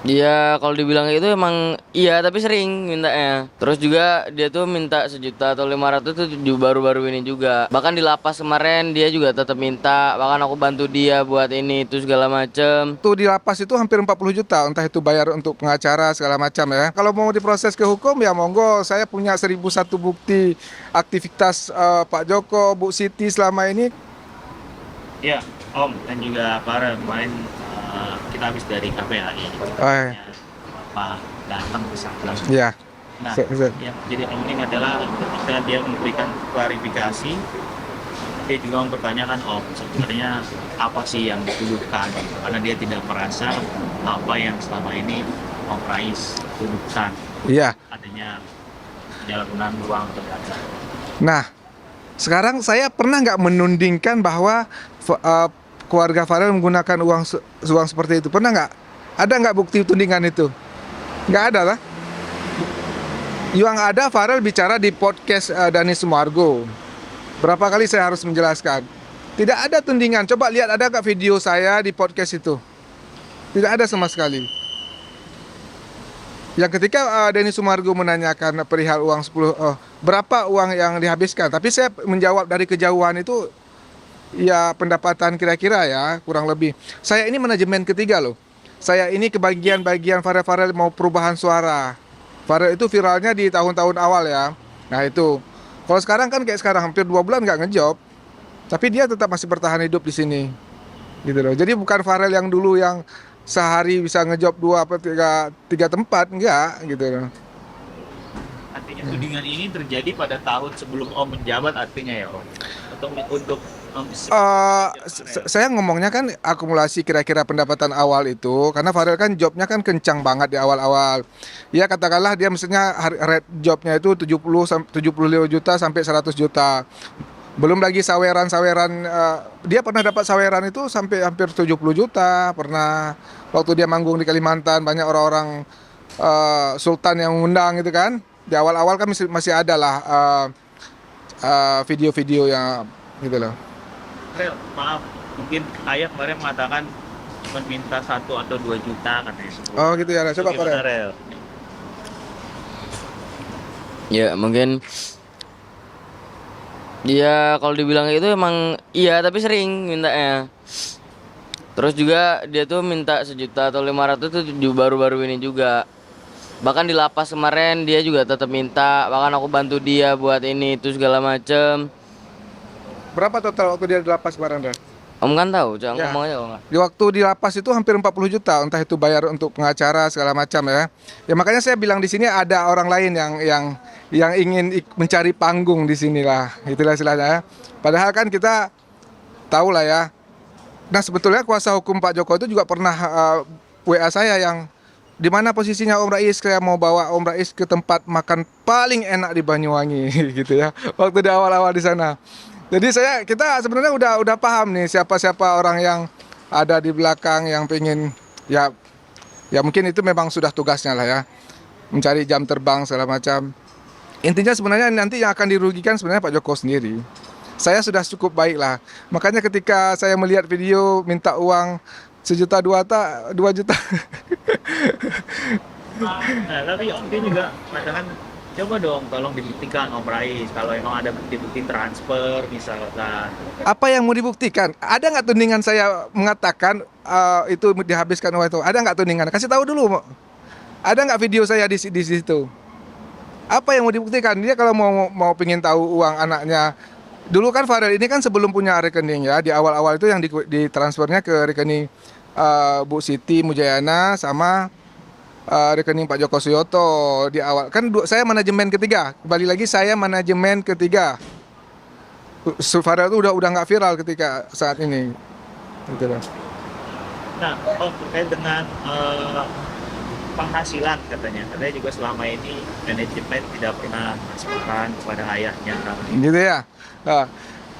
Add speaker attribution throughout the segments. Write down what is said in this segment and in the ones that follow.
Speaker 1: Dia kalau dibilang itu emang iya tapi sering mintanya. Terus juga dia tuh minta 1 juta atau 500 tuh baru-baru ini juga. Bahkan di lapas kemarin dia juga tetap minta. Bahkan aku bantu dia buat ini itu segala macem.
Speaker 2: Tuh di lapas itu hampir 40 juta, entah itu bayar untuk pengacara segala macam ya. Kalau mau diproses ke hukum ya monggo, saya punya 1001 bukti aktivitas Pak Joko, Bu Siti selama ini.
Speaker 3: Ya, Om dan juga para kemarin kita habis dari KPAI.
Speaker 2: Eh,
Speaker 3: Pak datang ke sana.
Speaker 2: ya.
Speaker 3: Nah,
Speaker 2: Se- se-
Speaker 3: yang jadi penting adalah ketika dia memberikan klarifikasi, dia juga mempertanyakan sebenarnya apa sih yang dituduhkan, karena dia tidak merasa apa yang selama ini Om Rais tuduhkan
Speaker 2: Iya.
Speaker 3: adanya penyalahgunaan uang negara.
Speaker 2: Nah, sekarang saya pernah nggak menundingkan bahwa keluarga Farel menggunakan uang seperti itu? Pernah nggak? Ada nggak bukti tudingan itu? Nggak ada lah. Yang ada Farel bicara di podcast Dani Sumargo. Berapa kali saya harus menjelaskan? Tidak ada tudingan. Coba lihat ada nggak video saya di podcast itu? Tidak ada sama sekali. Yang ketika Denny Sumargo menanyakan perihal uang 10, berapa uang yang dihabiskan, tapi saya menjawab dari kejauhan itu, ya pendapatan kira-kira ya kurang lebih. Saya ini manajemen ketiga loh. Saya ini kebagian-bagian Farel mau perubahan suara. Farel itu viralnya di tahun-tahun awal ya. Nah itu. Kalau sekarang kan kayak sekarang hampir 2 bulan nggak ngejob, tapi dia tetap masih bertahan hidup di sini. Gitu loh. Jadi bukan Farel yang dulu yang sehari bisa ngejob dua apa tiga tempat, enggak gitu loh.
Speaker 3: Artinya tudingan ini terjadi pada tahun sebelum Om menjabat, artinya ya Om. Untuk
Speaker 2: Saya ngomongnya kan akumulasi kira-kira pendapatan awal itu, karena Farel kan jobnya kan kencang banget di awal-awal. Ya katakanlah dia mestinya rate jobnya itu 75 juta sampai 100 juta. Belum lagi saweran-saweran, dia pernah dapat saweran itu sampai hampir 70 juta. Pernah waktu dia manggung di Kalimantan, banyak orang-orang sultan yang mengundang gitu kan. Di awal-awal kan masih ada lah video-video yang gitu loh.
Speaker 3: Rel, maaf, mungkin ayah kemarin mengatakan cuma minta 1 atau 2 juta katanya sebelum.
Speaker 2: Oh gitu ya,
Speaker 3: Itu
Speaker 2: coba
Speaker 3: gimana,
Speaker 2: Farel.
Speaker 3: Rel?
Speaker 1: Ya mungkin dia kalau dibilang itu emang iya tapi sering mintanya. Terus juga dia tuh minta 1 juta atau 500 tuh baru-baru ini juga. Bahkan di lapas kemarin dia juga tetap minta. Bahkan aku bantu dia buat ini itu segala macem.
Speaker 2: Berapa total waktu dia di lapas kemarin, Ren?
Speaker 1: Om kan tahu, jangan
Speaker 2: Ya,
Speaker 1: ngomong aja kalau nggak.
Speaker 2: di waktu di lapas itu hampir 40 juta, entah itu bayar untuk pengacara segala macam ya. Ya makanya saya bilang di sini ada orang lain yang ingin mencari panggung di sinilah, itulah istilahnya ya. Padahal kan kita tahu lah ya. Nah sebetulnya kuasa hukum Pak Joko itu juga pernah WA saya yang di mana posisinya Om Rais, kayak mau bawa Om Rais ke tempat makan paling enak di Banyuwangi gitu ya. Waktu di awal-awal di sana. Jadi kita sebenarnya udah paham nih siapa-siapa orang yang ada di belakang yang pengen, ya ya mungkin itu memang sudah tugasnya lah ya, mencari jam terbang segala macam. Intinya sebenarnya nanti yang akan dirugikan sebenarnya Pak Joko sendiri. Saya sudah cukup baik lah. Makanya ketika saya melihat video minta uang 1 juta 2 juta
Speaker 3: Nah, tapi Om dia juga mengatakan coba dong tolong dibuktikan Om Rais kalau emang ada bukti-bukti transfer misalkan.
Speaker 2: apa yang mau dibuktikan? Ada nggak tudingan saya mengatakan itu dihabiskan uang itu? Ada nggak tudingan? Kasih tahu dulu. Ada nggak video saya di situ? Apa yang mau dibuktikan? Dia kalau mau pingin tahu uang anaknya. Dulu kan Farel ini kan sebelum punya rekening ya, di awal-awal itu yang ditransfernya ke rekening Bu Siti Mujayana sama rekening Pak Joko Suyoto di awal. Kan saya manajemen ketiga. Kembali lagi saya manajemen ketiga. Farel itu udah nggak viral ketika saat ini. Gitu loh.
Speaker 3: Nah, Om terkait dengan penghasilan katanya juga selama ini manajemen tidak pernah transparan kepada ayahnya.
Speaker 2: Gitu ya. Nah,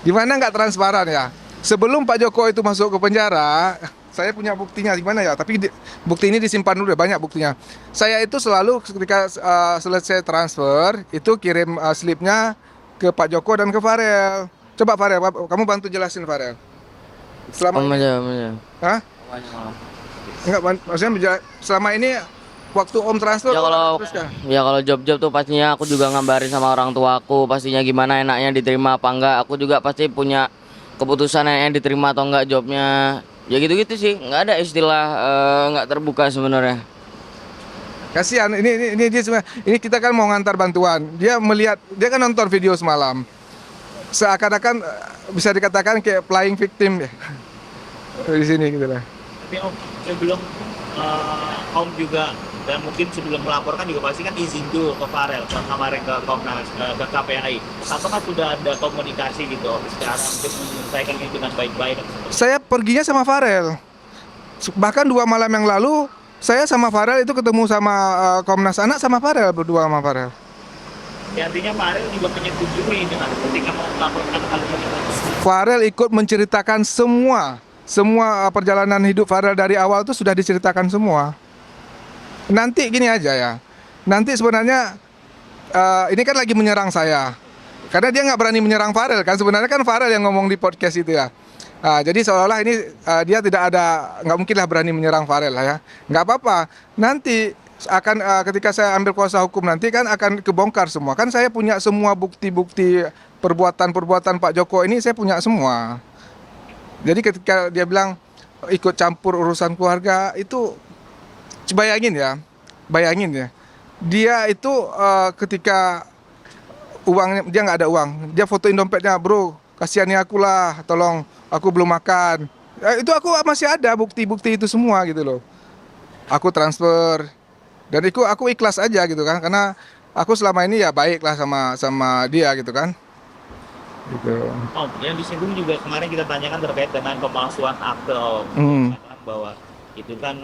Speaker 2: gimana nggak transparan ya? Sebelum Pak Joko itu masuk ke penjara, saya punya buktinya gimana ya? Tapi bukti ini disimpan dulu, banyak buktinya. Saya itu selalu ketika selesai transfer itu kirim slipnya ke Pak Joko dan ke Farel. Coba Farel, kamu bantu jelasin Farel. Selama
Speaker 1: Om
Speaker 2: ini,
Speaker 1: aja, om aja.
Speaker 2: hah?
Speaker 1: Om aja malam.
Speaker 2: Enggak, maksudnya selama ini waktu Om transfer
Speaker 1: Ya kalau
Speaker 2: terus kan?
Speaker 1: ya kalau job-job tuh pastinya aku juga ngabarin sama orang tua aku pastinya gimana enaknya diterima apa enggak. Aku juga pasti punya keputusan enaknya diterima atau enggak jobnya. Ya gitu-gitu sih, nggak ada istilah nggak terbuka sebenarnya.
Speaker 2: Kasihan, ini dia sebenarnya, ini kita kan mau ngantar bantuan. Dia melihat, dia kan nonton video semalam. Seakan-akan bisa dikatakan kayak playing victim ya. Di sini gitu lah.
Speaker 3: Tapi Om, sebelum Om juga dan mungkin sebelum melaporkan juga pasti kan izin dulu ke Farel kemarin ke Komnas ke KPAI. Apakah sudah ada komunikasi gitu Om secara untuk menyelesaikan ini dengan baik-baik?
Speaker 2: Saya perginya sama Farel. Bahkan 2 malam yang lalu saya sama Farel itu ketemu sama Komnas Anak sama Farel, berdua sama Farel.
Speaker 3: Ya, artinya Farel juga menyetujui dengan ketika melaporkan hal ini.
Speaker 2: Farel ikut menceritakan semua perjalanan hidup Farel dari awal itu sudah diceritakan semua. Nanti gini aja ya. Nanti sebenarnya ini kan lagi menyerang saya. Karena dia nggak berani menyerang Farel kan. Sebenarnya kan Farel yang ngomong di podcast itu ya. Jadi seolah-olah ini dia nggak mungkin lah berani menyerang Farel lah ya. Nggak apa-apa. Nanti akan ketika saya ambil kuasa hukum nanti kan akan kebongkar semua. Kan saya punya semua bukti-bukti perbuatan Pak Joko ini saya punya semua. Jadi ketika dia bilang ikut campur urusan keluarga itu bayangin ya. Dia itu ketika uangnya dia nggak ada uang, dia fotoin dompetnya, bro, kasihani aku lah, tolong, aku belum makan. Itu aku masih ada bukti-bukti itu semua gitu loh. Aku transfer dan aku ikhlas aja gitu kan, karena aku selama ini ya baik lah sama dia gitu kan. Gitu.
Speaker 3: Oh, yang disinggung juga kemarin kita tanyakan terkait dengan pemalsuan akte Om. Bahwa itu kan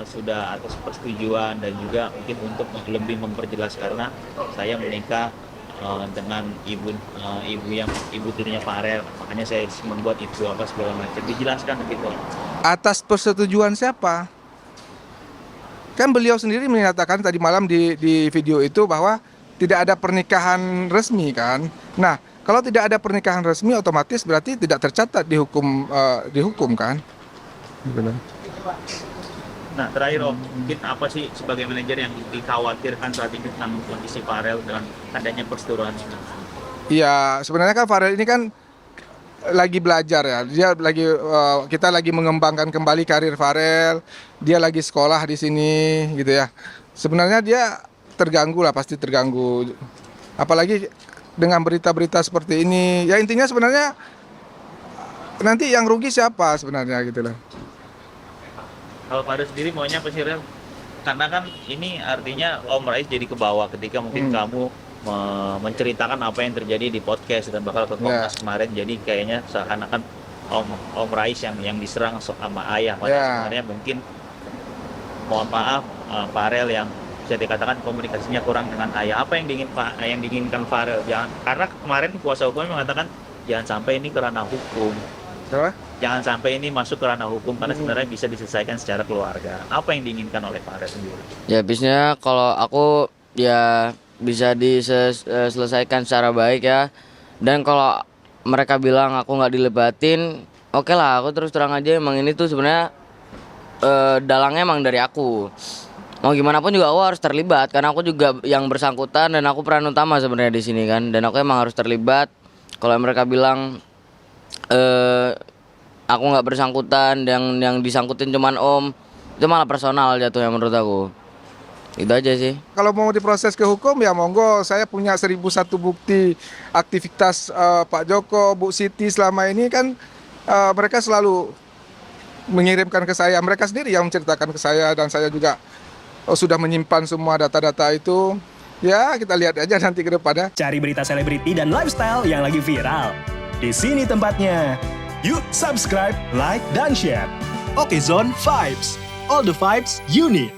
Speaker 3: sudah atas persetujuan dan juga mungkin untuk lebih memperjelas karena saya menikah dengan ibu tirinya Farel, makanya saya membuat itu apa segala macam, dijelaskan begitu.
Speaker 2: Atas persetujuan siapa? Kan beliau sendiri menyatakan tadi malam di video itu bahwa tidak ada pernikahan resmi kan. Nah, kalau tidak ada pernikahan resmi otomatis berarti tidak tercatat di hukum kan. Benar.
Speaker 3: Nah, terakhir Om, mungkin apa sih sebagai manajer yang dikhawatirkan saat ini tentang kondisi Farel dengan adanya perseteruan ini?
Speaker 2: Iya, sebenarnya kan Farel ini kan lagi belajar ya. Kita lagi mengembangkan kembali karir Farel. Dia lagi sekolah di sini gitu ya. Sebenarnya dia terganggu lah, pasti terganggu. Apalagi dengan berita-berita seperti ini. Ya intinya sebenarnya nanti yang rugi siapa sebenarnya gitu loh.
Speaker 3: Kalau Farel sendiri maunya apa sih Rel? Karena kan ini artinya Om Rais jadi ke bawah ketika mungkin kamu menceritakan apa yang terjadi di podcast dan bakal ke Komnas kemarin, jadi kayaknya seakan-akan Om Rais yang diserang sama ayah. Sebenarnya mungkin mohon maaf Farel yang bisa dikatakan komunikasinya kurang dengan ayah. Apa yang diinginkan Farel? Karena kemarin kuasa hukum mengatakan jangan sampai ini kerana hukum. Jangan sampai ini masuk ke ranah hukum karena sebenarnya bisa diselesaikan secara keluarga. Apa yang diinginkan oleh Farel sendiri? Ya
Speaker 1: bisnya kalau aku ya bisa diselesaikan secara baik ya. Dan kalau mereka bilang aku nggak dilebatin, oke lah, aku terus terang aja emang ini tuh sebenarnya dalangnya emang dari aku. Mau gimana pun juga aku harus terlibat karena aku juga yang bersangkutan dan aku peran utama sebenarnya di sini kan. Dan aku emang harus terlibat. Kalau mereka bilang aku nggak bersangkutan, yang disangkutin cuman Om, itu malah personal jatuhnya menurut aku. Itu aja sih.
Speaker 2: Kalau mau diproses ke hukum ya monggo, saya punya 1001 bukti aktivitas Pak Joko, Bu Siti selama ini kan mereka selalu mengirimkan ke saya, mereka sendiri yang menceritakan ke saya dan saya juga sudah menyimpan semua data-data itu. Ya kita lihat aja nanti ke depannya.
Speaker 4: Cari berita selebriti dan lifestyle yang lagi viral. Di sini tempatnya. Yuk subscribe, like, dan share. Oke Zone Vibes. All the vibes you need.